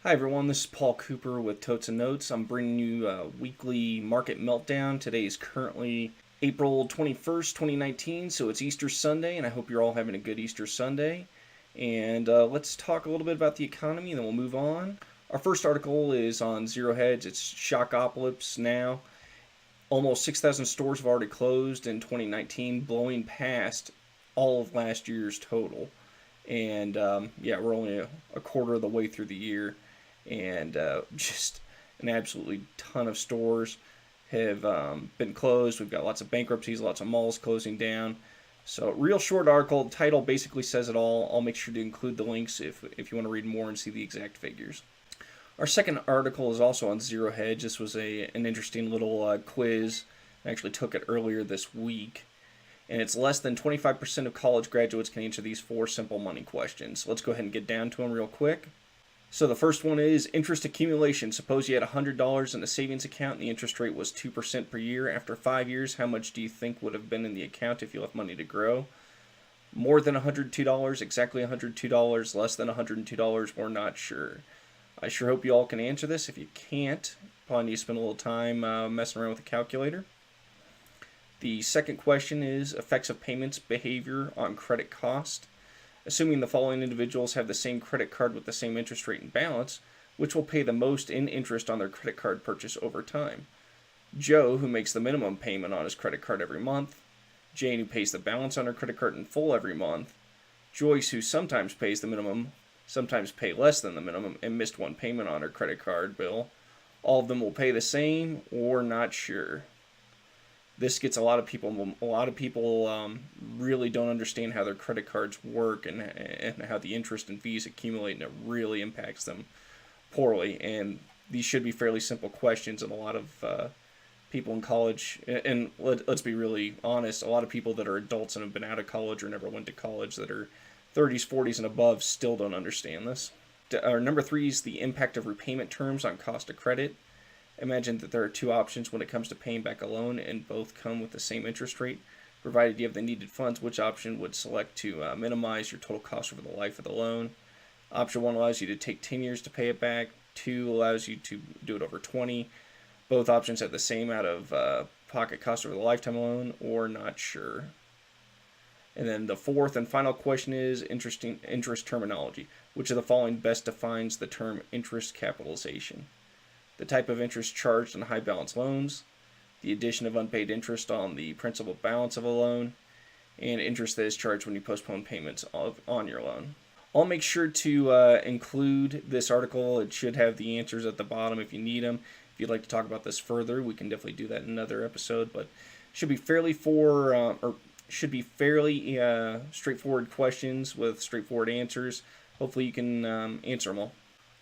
Hi everyone, this is Paul Cooper with Totes and Notes. I'm bringing you a weekly market meltdown. Today is currently April 21st, 2019, so it's Easter Sunday, and I hope you're all having a good Easter Sunday. And let's talk a little bit about the economy, and then we'll move on. Our first article is on Zero Hedge. It's Shockopolis now. Almost 6,000 stores have already closed in 2019, blowing past all of last year's total. And we're only a quarter of the way through the year. And just an absolutely ton of stores have been closed. We've got lots of bankruptcies, lots of malls closing down. So real short article. The title basically says it all. I'll make sure to include the links if you want to read more and see the exact figures. Our second article is also on Zero Hedge. This was an interesting little quiz. I actually took it earlier this week. And it's less than 25% of college graduates can answer these 4 simple money questions. Let's go ahead and get down to them real quick. So the first one is interest accumulation. Suppose you had $100 in a savings account and the interest rate was 2% per year. After 5 years, how much do you think would have been in the account if you left money to grow? More than $102, exactly $102, less than $102, we're not sure. I sure hope you all can answer this. If you can't, probably need to spend a little time messing around with the calculator. The second question is effects of payments behavior on credit cost. Assuming the following individuals have the same credit card with the same interest rate and balance, which will pay the most in interest on their credit card purchase over time? Joe, who makes the minimum payment on his credit card every month. Jane, who pays the balance on her credit card in full every month. Joyce, who sometimes pays the minimum, sometimes pay less than the minimum, and missed one payment on her credit card bill. All of them will pay the same or not sure. This gets a lot of people really don't understand how their credit cards work and how the interest and fees accumulate, and it really impacts them poorly. And these should be fairly simple questions, and a lot of people in college, and let's be really honest, a lot of people that are adults and have been out of college or never went to college that are 30s, 40s, and above still don't understand this. Number 3 is the impact of repayment terms on cost of credit. Imagine that there are 2 options when it comes to paying back a loan, and both come with the same interest rate. Provided you have the needed funds, which option would select to minimize your total cost over the life of the loan? Option 1 allows you to take 10 years to pay it back. 2 allows you to do it over 20. Both options have the same out-of-pocket cost over the lifetime loan, or not sure. And then the fourth and final question is interest terminology. Which of the following best defines the term interest capitalization? The type of interest charged on high balance loans, the addition of unpaid interest on the principal balance of a loan, and interest that is charged when you postpone payments on your loan. I'll make sure to include this article. It should have the answers at the bottom if you need them. If you'd like to talk about this further, we can definitely do that in another episode, but should be fairly straightforward questions with straightforward answers. Hopefully you can answer them all.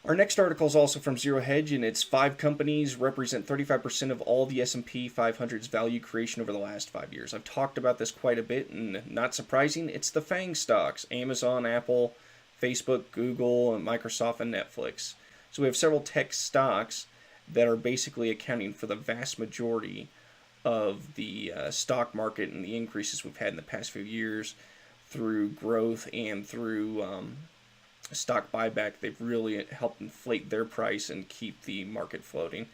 Our next article is also from Zero Hedge, and it's 5 companies represent 35% of all the S&P 500's value creation over the last 5 years. I've talked about this quite a bit, and not surprising, it's the FANG stocks: Amazon, Apple, Facebook, Google, and Microsoft, and Netflix. So we have several tech stocks that are basically accounting for the vast majority of the stock market and the increases we've had in the past few years through growth and through stock buyback. They've really helped inflate their price and keep the market floating.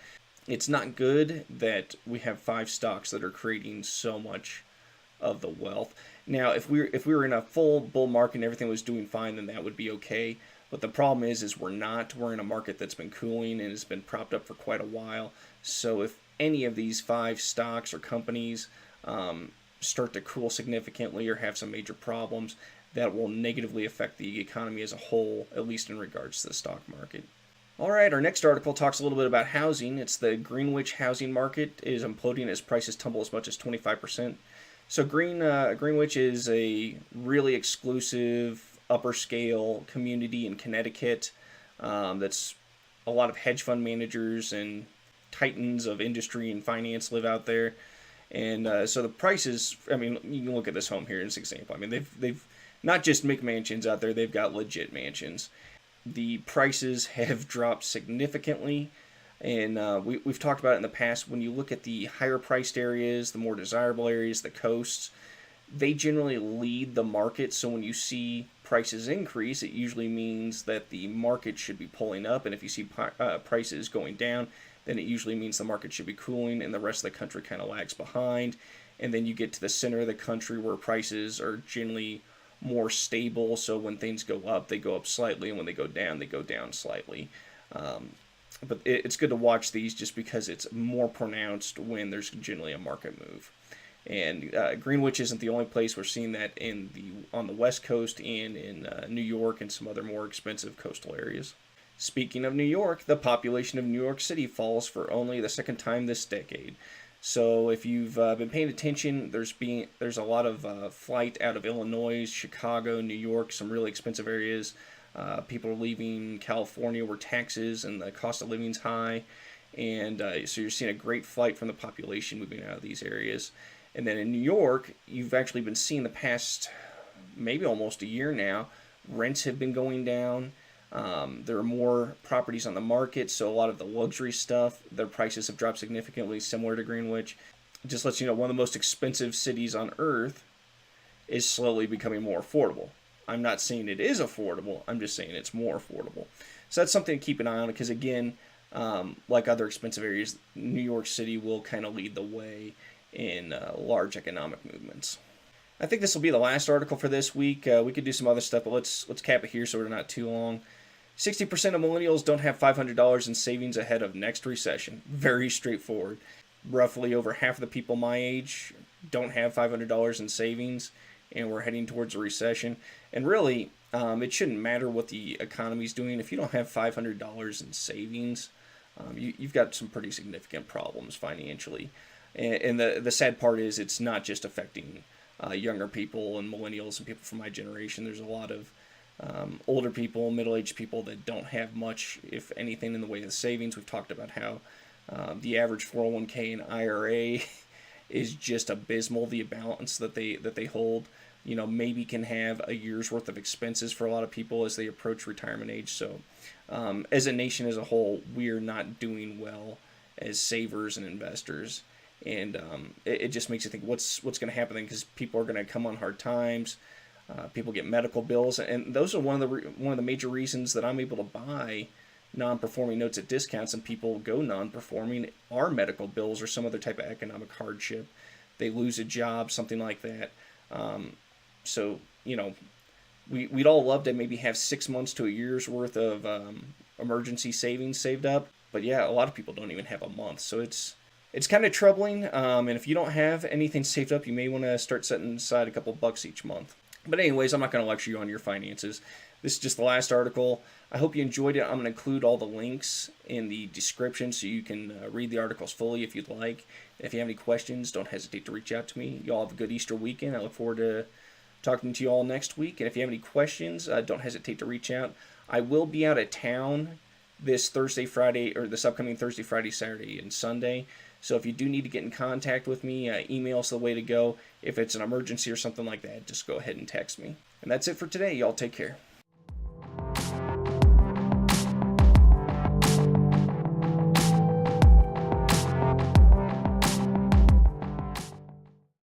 It's not good that we have 5 stocks that are creating so much of the wealth. Now, if we were in a full bull market and everything was doing fine, then that would be okay. But the problem is we're not. We're in a market that's been cooling and has been propped up for quite a while. So if any of these 5 stocks or companies start to cool significantly or have some major problems, that will negatively affect the economy as a whole, at least in regards to the stock market. All right, our next article talks a little bit about housing. It's the Greenwich housing market is imploding as prices tumble as much as 25%. So Greenwich is a really exclusive, upper scale community in Connecticut that's a lot of hedge fund managers and titans of industry and finance live out there. And so the prices, I mean, you can look at this home here in this example. I mean, they've not just McMansions out there, they've got legit mansions. The prices have dropped significantly, and we've talked about it in the past. When you look at the higher priced areas, the more desirable areas, the coasts, they generally lead the market. So when you see prices increase, it usually means that the market should be pulling up, and if you see prices going down, then it usually means the market should be cooling, and the rest of the country kind of lags behind. And then you get to the center of the country where prices are generally more stable, so when things go up, they go up slightly, and when they go down slightly. But it's good to watch these just because it's more pronounced when there's generally a market move. And Greenwich isn't the only place we're seeing that on the West Coast and in New York and some other more expensive coastal areas. Speaking of New York, the population of New York City falls for only the second time this decade. So if you've been paying attention, there's a lot of flight out of Illinois, Chicago, New York, some really expensive areas. People are leaving California where taxes and the cost of living is high. And so you're seeing a great flight from the population moving out of these areas. And then in New York, you've actually been seeing the past maybe almost a year now, rents have been going down. There are more properties on the market, so a lot of the luxury stuff, their prices have dropped significantly, similar to Greenwich. It just lets you know one of the most expensive cities on earth is slowly becoming more affordable. I'm not saying it is affordable, I'm just saying it's more affordable. So that's something to keep an eye on because, again, like other expensive areas, New York City will kind of lead the way in large economic movements. I think this will be the last article for this week. We could do some other stuff, but let's cap it here so we're not too long. 60% of millennials don't have $500 in savings ahead of next recession. Very straightforward. Roughly over half of the people my age don't have $500 in savings, and we're heading towards a recession. And really, it shouldn't matter what the economy's doing. If you don't have $500 in savings, you've got some pretty significant problems financially. And the sad part is it's not just affecting younger people and millennials and people from my generation. There's a lot of older people, middle-aged people that don't have much, if anything, in the way of savings. We've talked about how the average 401k and IRA is just abysmal. The balance that they hold, maybe can have a year's worth of expenses for a lot of people as they approach retirement age. So as a nation as a whole, we're not doing well as savers and investors. And it just makes you think what's going to happen then, because people are going to come on hard times. People get medical bills, and those are one of the major reasons that I'm able to buy non-performing notes at discounts, and people go non-performing are medical bills or some other type of economic hardship. They lose a job, something like that. So we'd all love to maybe have 6 months to a year's worth of emergency savings saved up, but yeah, a lot of people don't even have a month. So it's kind of troubling, and if you don't have anything saved up, you may want to start setting aside a couple bucks each month. But anyways, I'm not going to lecture you on your finances. This is just the last article. I hope you enjoyed it. I'm going to include all the links in the description so you can read the articles fully if you'd like. If you have any questions, don't hesitate to reach out to me. You all have a good Easter weekend. I look forward to talking to you all next week. And if you have any questions, don't hesitate to reach out. I will be out of town this Thursday, Friday, or this upcoming Thursday, Friday, Saturday, and Sunday. So if you do need to get in contact with me, email's the way to go. If it's an emergency or something like that, just go ahead and text me. And that's it for today. Y'all take care.